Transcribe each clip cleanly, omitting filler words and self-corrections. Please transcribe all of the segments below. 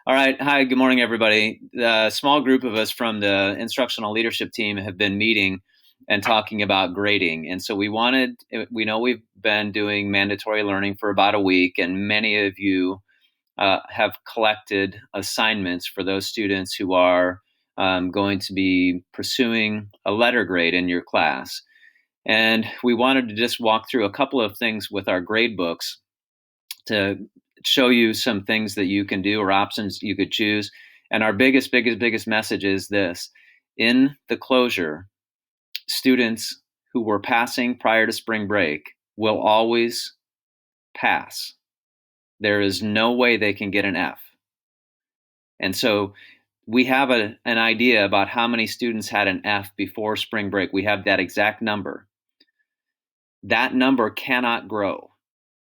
All right. Hi, good morning, everybody. The small group of us from the instructional leadership team have been meeting and talking about grading. And so we know we've been doing mandatory learning for about a week, and many of you have collected assignments for those students who are going to be pursuing a letter grade in your class. And we wanted to just walk through a couple of things with our grade books to show you some things that you can do or options you could choose. And our biggest message is this: in the closure, students who were passing prior to spring break will always pass. There is no way they can get an F. And so we have an idea about how many students had an F before spring break. We have that exact number. That number cannot grow.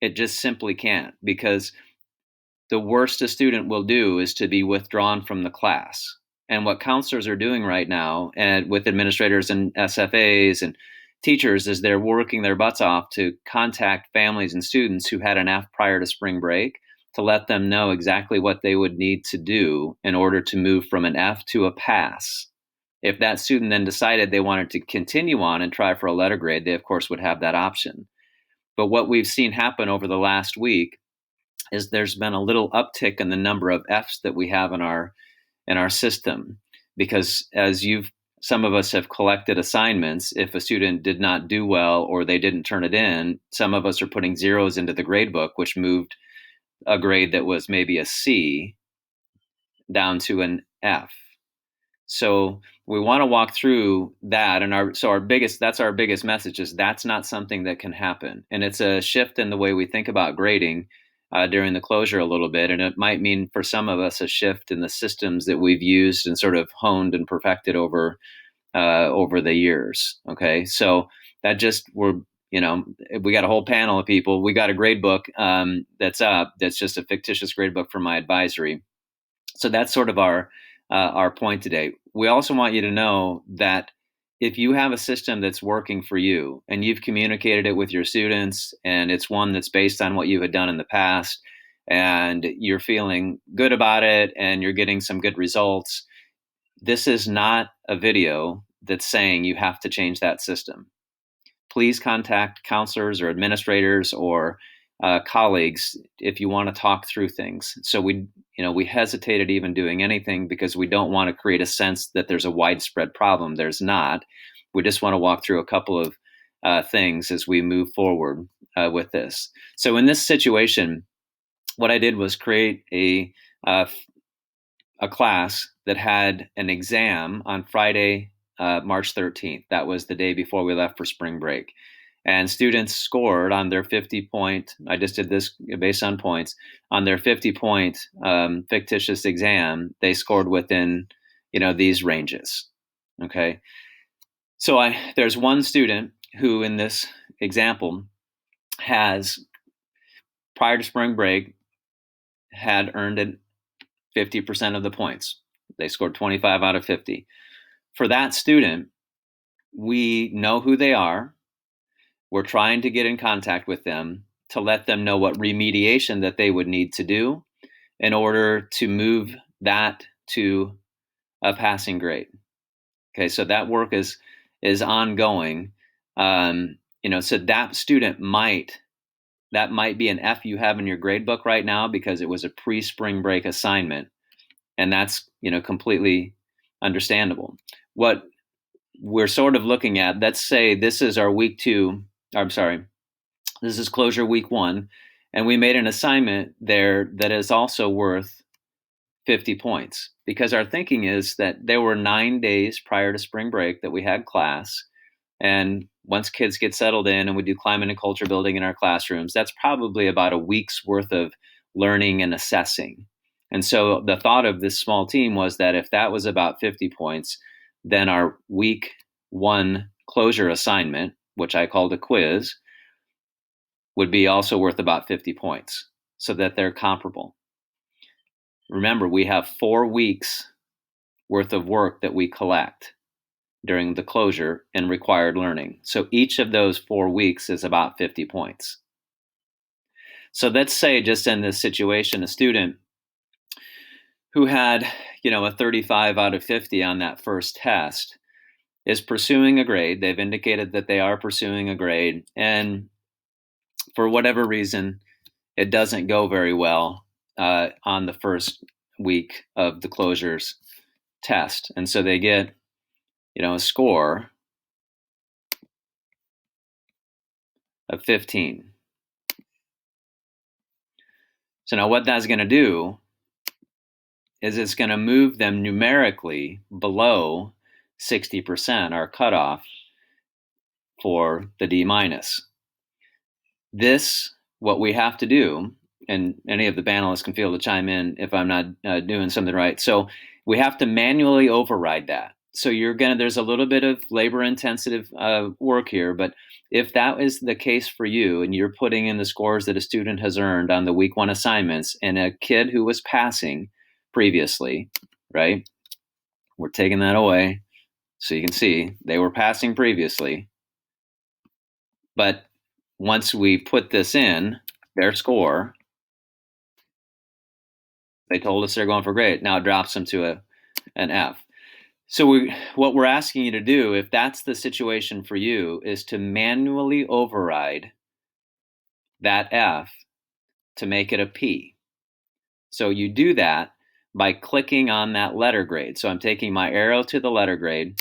It just simply can't, because the worst a student will do is to be withdrawn from the class. And what counselors are doing right now, and with administrators and SFAs and teachers, is they're working their butts off to contact families and students who had an F prior to spring break to let them know exactly what they would need to do in order to move from an F to a pass. If that student then decided they wanted to continue on and try for a letter grade, they of course would have that option. But what we've seen happen over the last week is there's been a little uptick in the number of Fs that we have in our system, because as some of us have collected assignments, if a student did not do well or they didn't turn it in, some of us are putting zeros into the grade book, which moved a grade that was maybe a C down to an F. So we want to walk through that, and our biggest message is that's not something that can happen, and it's a shift in the way we think about grading during the closure a little bit, and it might mean for some of us a shift in the systems that we've used and sort of honed and perfected over the years. Okay, so that just we got a whole panel of people. We got a grade book that's up. That's just a fictitious grade book from my advisory. So that's sort of our point today. We also want you to know that if you have a system that's working for you and you've communicated it with your students, and it's one that's based on what you had done in the past, and you're feeling good about it and you're getting some good results, this is not a video that's saying you have to change that system. Please contact counselors or administrators or colleagues if you want to talk through things. So we hesitated even doing anything because we don't want to create a sense that there's a widespread problem. There's not. We just want to walk through a couple of things as we move forward with this. So in this situation, what I did was create a class that had an exam on Friday, March 13th. That was the day before we left for spring break. And students scored on their 50-point, I just did this based on points, on their 50-point fictitious exam, they scored within, these ranges. Okay. So there's one student who in this example has, prior to spring break, had earned 50% of the points. They scored 25 out of 50. For that student, we know who they are. We're trying to get in contact with them to let them know what remediation that they would need to do in order to move that to a passing grade. Okay, so that work is ongoing. So that student might be an F you have in your grade book right now because it was a pre-spring break assignment, and that's completely understandable. What we're sort of looking at, let's say this is our week 2. This is closure week 1, and we made an assignment there that is also worth 50 points, because our thinking is that there were 9 days prior to spring break that we had class, and once kids get settled in and we do climate and culture building in our classrooms, that's probably about a week's worth of learning and assessing. And so the thought of this small team was that if that was about 50 points, then our week 1 closure assignment, which I called a quiz, would be also worth about 50 points, so that they're comparable. Remember, we have 4 weeks worth of work that we collect during the closure and required learning. So each of those 4 weeks is about 50 points. So let's say, just in this situation, a student who had, a 35 out of 50 on that first test is pursuing a grade. They've indicated that they are pursuing a grade. And for whatever reason, it doesn't go very well on the first week of the closures test. And so they get, a score of 15. So now what that's going to do is it's going to move them numerically below 60%, our cutoff for the D minus. This, what we have to do, and any of the panelists can feel to chime in if I'm not doing something right. So we have to manually override that. So there's a little bit of labor intensive work here, but if that is the case for you and you're putting in the scores that a student has earned on the week 1 assignments and a kid who was passing previously, right? We're taking that away. So you can see they were passing previously. But once we put this in, their score, they told us they're going for grade. Now it drops them to an F. So what we're asking you to do, if that's the situation for you, is to manually override that F to make it a P. So you do that by clicking on that letter grade. So I'm taking my arrow to the letter grade.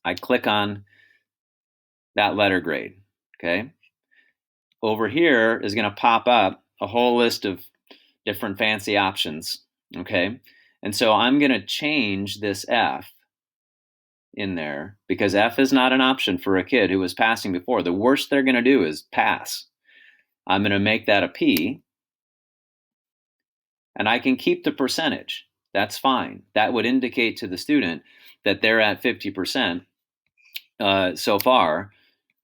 I click on that letter grade, okay? Over here is going to pop up a whole list of different fancy options, okay? And so I'm going to change this F in there because F is not an option for a kid who was passing before. The worst they're going to do is pass. I'm going to make that a P, and I can keep the percentage. That's fine. That would indicate to the student that they're at 50% so far,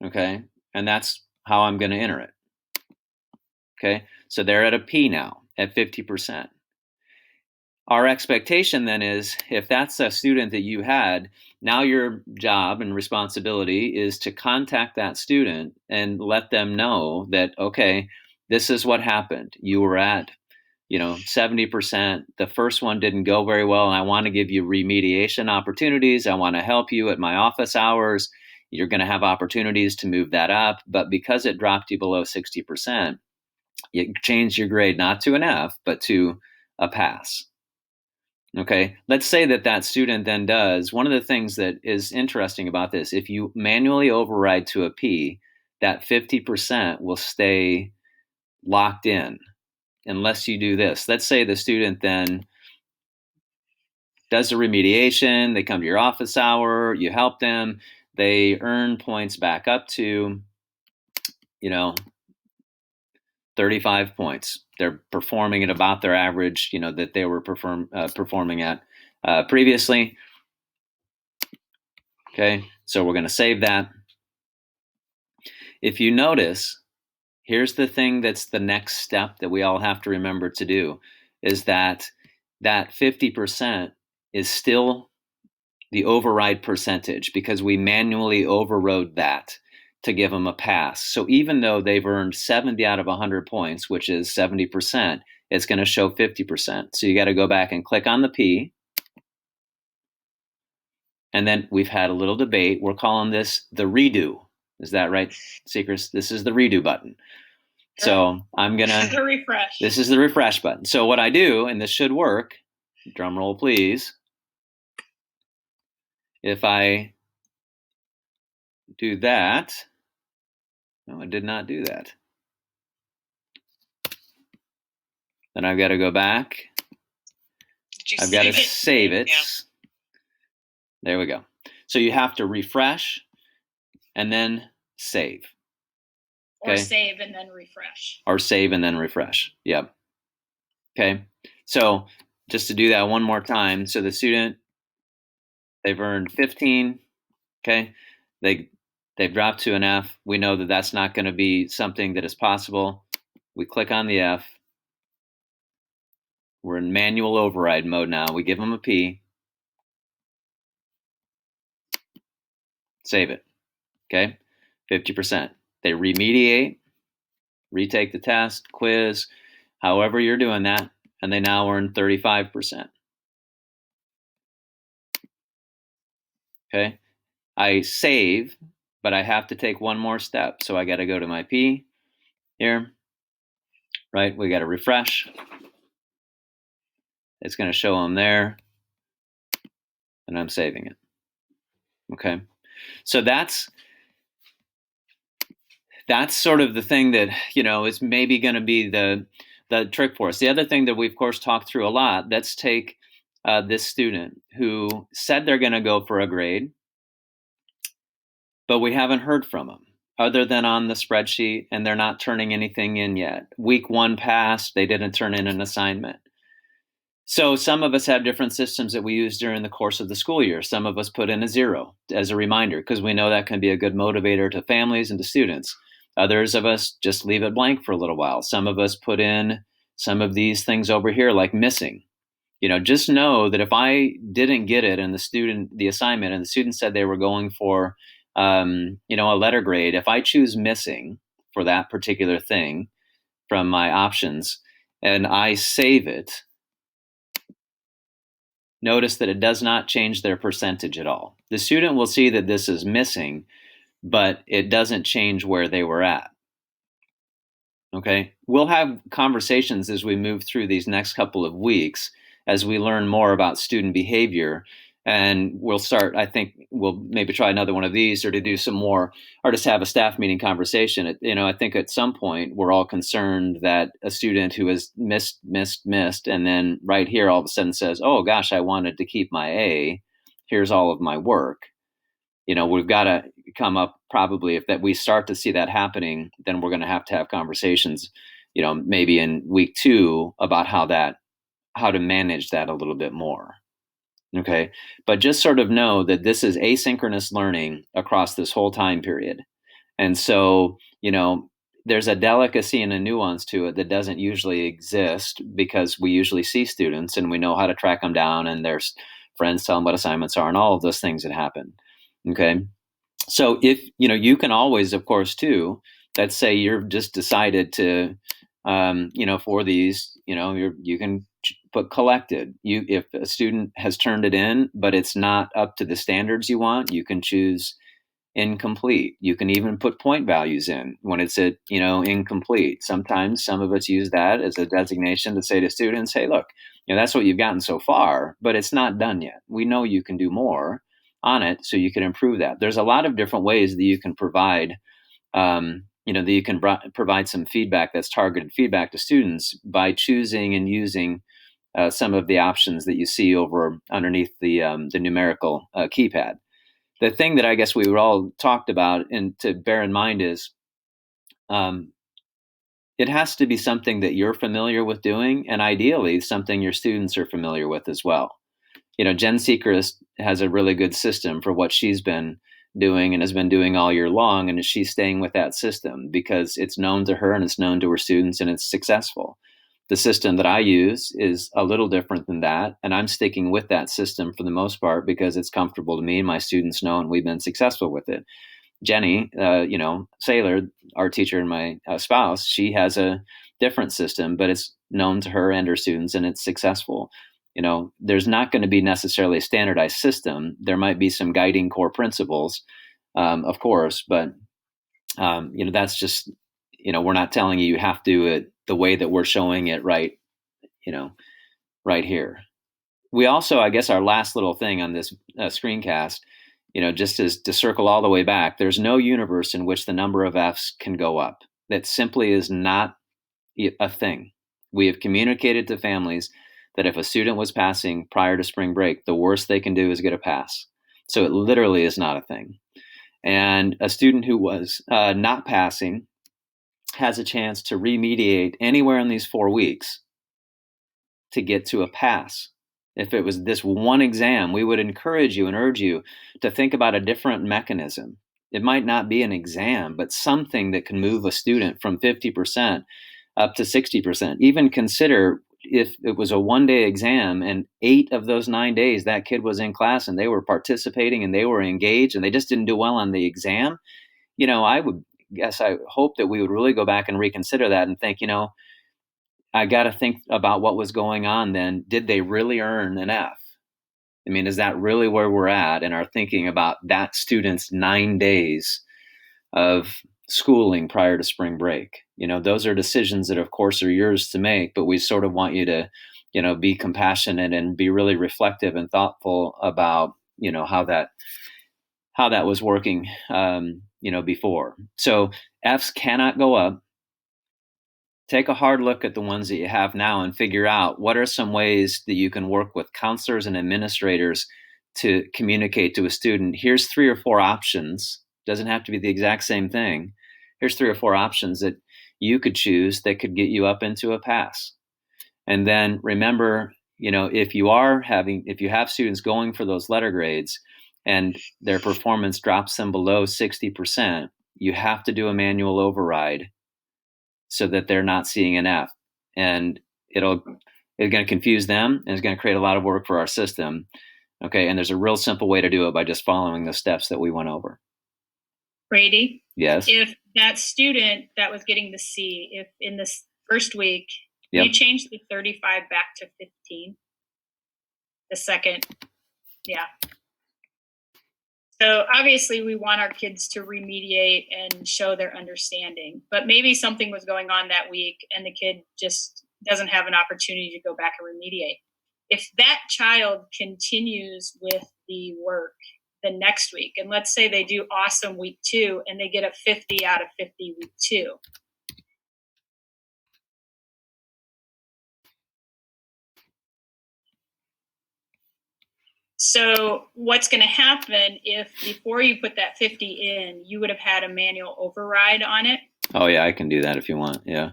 okay? And that's how I'm going to enter it, okay? So they're at a P now, at 50%. Our expectation then is if that's a student that you had, now your job and responsibility is to contact that student and let them know that, okay, this is what happened. You were at, 70%. The first one didn't go very well, and I want to give you remediation opportunities. I want to help you at my office hours. You're going to have opportunities to move that up. But because it dropped you below 60%, you changed your grade not to an F, but to a pass. Okay, let's say that student then does, one of the things that is interesting about this, if you manually override to a P, that 50% will stay locked in unless you do this. Let's say the student then does the remediation, they come to your office hour, you help them, they earn points back up to, 35 points. They're performing at about their average, that they were performing at previously. Okay, so we're going to save that. If you notice, here's the thing that's the next step that we all have to remember to do, is that 50% is still the override percentage because we manually overrode that to give them a pass. So even though they've earned 70 out of 100 points, which is 70%, it's going to show 50%. So you got to go back and click on the P. And then we've had a little debate. We're calling this the redo. Is that right, Seekers? This is the redo button. So I'm going to... the refresh. This is the refresh button. So what I do, and this should work, drum roll please, if I do that, no, I did not do that. Then I've got to go back. I've got to save it. Yeah. There we go. So you have to refresh and then save. Okay? Or save and then refresh. Or save and then refresh. Yep. Okay. So just to do that one more time. So the student, they've earned 15. Okay. They've dropped to an F. We know that that's not going to be something that is possible. We click on the F. We're in manual override mode now. We give them a P. Save it. Okay. 50%. They remediate, retake the test, quiz, however you're doing that. and they now earn 35%. Okay. I save, but I have to take one more step. So I got to go to my P here, right? We got to refresh. It's going to show them there, and I'm saving it. Okay. So that's sort of the thing that, is maybe going to be the trick for us. The other thing that we, of course, talked through a lot, let's take this student who said they're going to go for a grade, but we haven't heard from them other than on the spreadsheet, and they're not turning anything in yet. Week 1 passed, they didn't turn in an assignment. So some of us have different systems that we use during the course of the school year. Some of us put in a 0 as a reminder because we know that can be a good motivator to families and to students. Others of us just leave it blank for a little while. Some of us put in some of these things over here like missing. Just know that if I didn't get it and the assignment, and the student said they were going for a letter grade, if I choose missing for that particular thing from my options and I save it, notice that it does not change their percentage at all. The student will see that this is missing, but it doesn't change where they were at. Okay, we'll have conversations as we move through these next couple of weeks as we learn more about student behavior. And I think we'll maybe try another one of these or to do some more or just have a staff meeting conversation. I think at some point we're all concerned that a student who has missed, and then right here all of a sudden says, oh gosh, I wanted to keep my A. Here's all of my work. We've got to come up probably if that we start to see that happening, then we're going to have conversations, maybe in week 2 about how to manage that a little bit more. Okay. But just sort of know that this is asynchronous learning across this whole time period. And so, there's a delicacy and a nuance to it that doesn't usually exist because we usually see students and we know how to track them down and there's friends tell them what assignments are and all of those things that happen. Okay. So if, you can always, of course, too, let's say you're just decided to, for these, you can put collected. If a student has turned it in, but it's not up to the standards you want, you can choose incomplete. You can even put point values in when it's incomplete. Sometimes some of us use that as a designation to say to students, hey, look, that's what you've gotten so far, but it's not done yet. We know you can do more on it, so you can improve that. There's a lot of different ways that you can provide provide some feedback that's targeted feedback to students by choosing and using some of the options that you see over underneath the numerical keypad. The thing that I guess we were all talked about and to bear in mind is it has to be something that you're familiar with doing, and ideally something your students are familiar with as well. Jen Seacrest has a really good system for what she's been doing and has been doing all year long, and she's staying with that system because it's known to her and it's known to her students and it's successful. The system that I use is a little different than that, and I'm sticking with that system for the most part because it's comfortable to me and my students know, and we've been successful with it. Jenny, Saylor, our teacher and my spouse, she has a different system, but it's known to her and her students, and it's successful. There's not going to be necessarily a standardized system. There might be some guiding core principles, of course, but that's just, we're not telling you have to do it the way that we're showing it right here. We also, I guess, our last little thing on this screencast, just as to circle all the way back, there's no universe in which the number of Fs can go up. That simply is not a thing. We have communicated to families that if a student was passing prior to spring break, the worst they can do is get a pass. So it literally is not a thing. And a student who was not passing has a chance to remediate anywhere in these 4 weeks to get to a pass. If it was this one exam, we would encourage you and urge you to think about a different mechanism. It might not be an exam, but something that can move a student from 50% up to 60%. Even consider if it was a one-day exam and 8 of those 9 days that kid was in class and they were participating and they were engaged and they just didn't do well on the exam. I hope that we would really go back and reconsider that and think, I got to think about what was going on then. Did they really earn an F? I mean, is that really where we're at in our thinking about that student's 9 days of schooling prior to spring break? Those are decisions that, of course, are yours to make, but we sort of want you to, be compassionate and be really reflective and thoughtful about, how that was working, before. So Fs cannot go up. Take a hard look at the ones that you have now and figure out what are some ways that you can work with counselors and administrators to communicate to a student. Here's 3 or 4 options. Doesn't have to be the exact same thing. Here's 3 or 4 options that you could choose that could get you up into a pass. And then remember, if you have students going for those letter grades and their performance drops them below 60%, you have to do a manual override so that they're not seeing an F. And it's going to confuse them, and it's going to create a lot of work for our system. Okay, and there's a real simple way to do it by just following the steps that we went over. Brady? Yes? If that student that was getting the C, if in this first week, Yep. you change the 35 back to 15, the second, yeah. So obviously we want our kids to remediate and show their understanding, but maybe something was going on that week and the kid just doesn't have an opportunity to go back and remediate. If that child continues with the work the next week, and let's say they do awesome week 2 and they get a 50 out of 50 week 2, so what's going to happen if before you put that 50 in, you would have had a manual override on it? Oh, yeah, I can do that if you want. Yeah.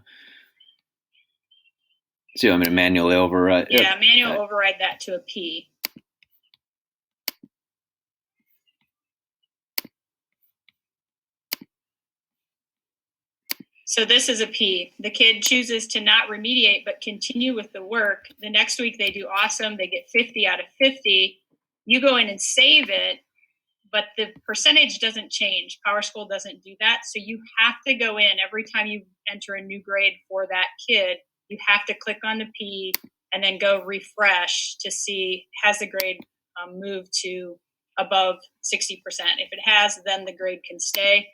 So I'm going to manually override. Yeah, manual override that to a P. So this is a P. The kid chooses to not remediate but continue with the work. The next week they do awesome. They get 50 out of 50. You go in and save it, but the percentage doesn't change. PowerSchool doesn't do that. So you have to go in every time you enter a new grade for that kid. You have to click on the P and then go refresh to see has the grade moved to above 60%. If it has, then the grade can stay.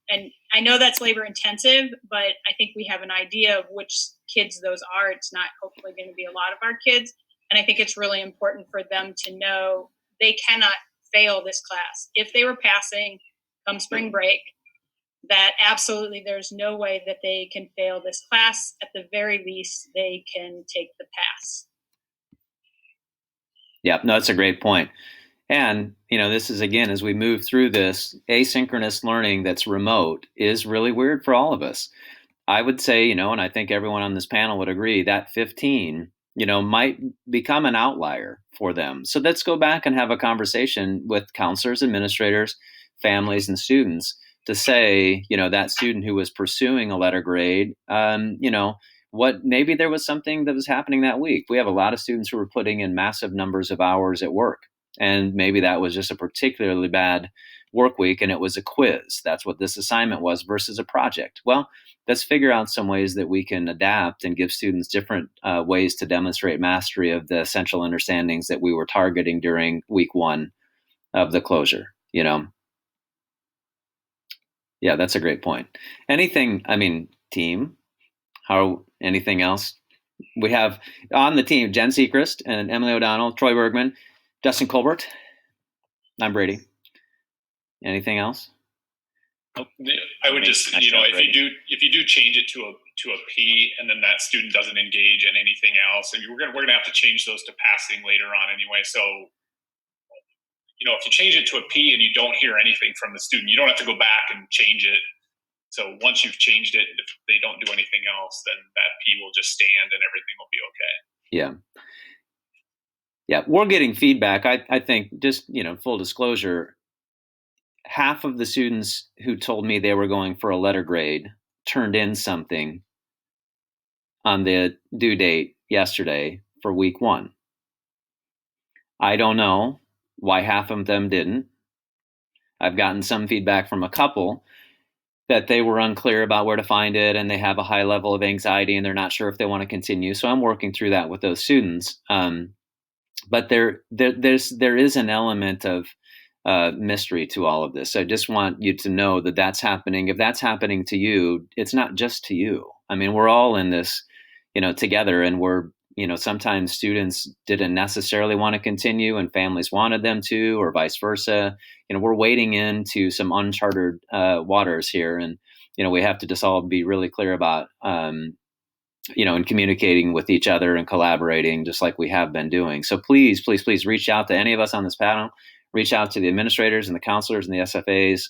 And I know that's labor intensive, but I think we have an idea of which kids those are. It's not hopefully going to be a lot of our kids. And I think it's really important for them to know they cannot fail this class. If they were passing come spring break, that absolutely there's no way that they can fail this class. At the very least, they can take the pass. Yeah, no, that's a great point. And, this is, again, as we move through this, asynchronous learning that's remote is really weird for all of us. I would say, and I think everyone on this panel would agree, that 15, might become an outlier for them. So let's go back and have a conversation with counselors, administrators, families, and students to say, that student who was pursuing a letter grade, what maybe there was something that was happening that week. We have a lot of students who were putting in massive numbers of hours at work. And maybe that was just a particularly bad work week and it was a quiz. That's what this assignment was versus a project. Well, let's figure out some ways that we can adapt and give students different ways to demonstrate mastery of the essential understandings that we were targeting during week 1 of the closure. Yeah, that's a great point. Anything, team, anything else? We have on the team Jen Seacrest and Emily O'Donnell, Troy Bergman, Justin Colbert. I'm Brady. Anything else? I would just, if you do change it to a P, and then that student doesn't engage in anything else, and we're gonna have to change those to passing later on anyway. So, if you change it to a P and you don't hear anything from the student, you don't have to go back and change it. So once you've changed it, if they don't do anything else, then that P will just stand and everything will be okay. Yeah. Yeah, we're getting feedback. I think, just, full disclosure, half of the students who told me they were going for a letter grade turned in something on the due date yesterday for week 1. I don't know why half of them didn't. I've gotten some feedback from a couple that they were unclear about where to find it, and they have a high level of anxiety, and they're not sure if they want to continue. So I'm working through that with those students. But there is an element of mystery to all of this. So I just want you to know that that's happening. If that's happening to you, it's not just to you. I mean, we're all in this, together, and sometimes students didn't necessarily want to continue, and families wanted them to, or vice versa. We're wading into some uncharted waters here, and we have to just all be really clear about and communicating with each other and collaborating just like we have been doing. So please, please, please reach out to any of us on this panel, reach out to the administrators and the counselors and the SFAs.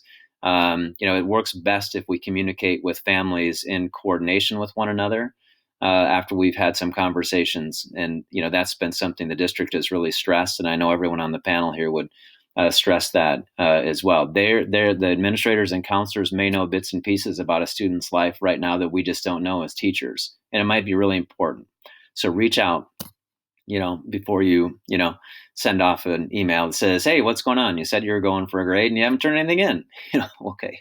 It works best if we communicate with families in coordination with one another after we've had some conversations. And, that's been something the district has really stressed. And I know everyone on the panel here would stress that as well. The administrators and counselors may know bits and pieces about a student's life right now that we just don't know as teachers, and it might be really important. So reach out, before you, send off an email that says, "Hey, what's going on? You said you were going for a grade and you haven't turned anything in." Okay.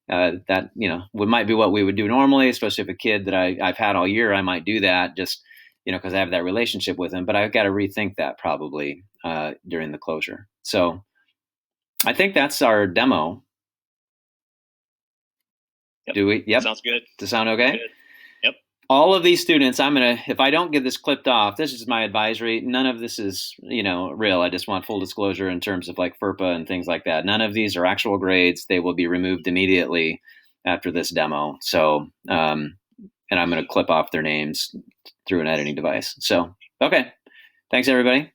That might be what we would do normally, especially if a kid that I've had all year, I might do that just because I have that relationship with him. But I've got to rethink that probably during the closure. So I think that's our demo. Yep. Do we? Yep. Sounds good. Does it sound okay? Good. Yep. All of these students, if I don't get this clipped off, this is my advisory. None of this is, real. I just want full disclosure in terms of like FERPA and things like that. None of these are actual grades. They will be removed immediately after this demo. So, and I'm going to clip off their names through an editing device. So, okay. Thanks, everybody.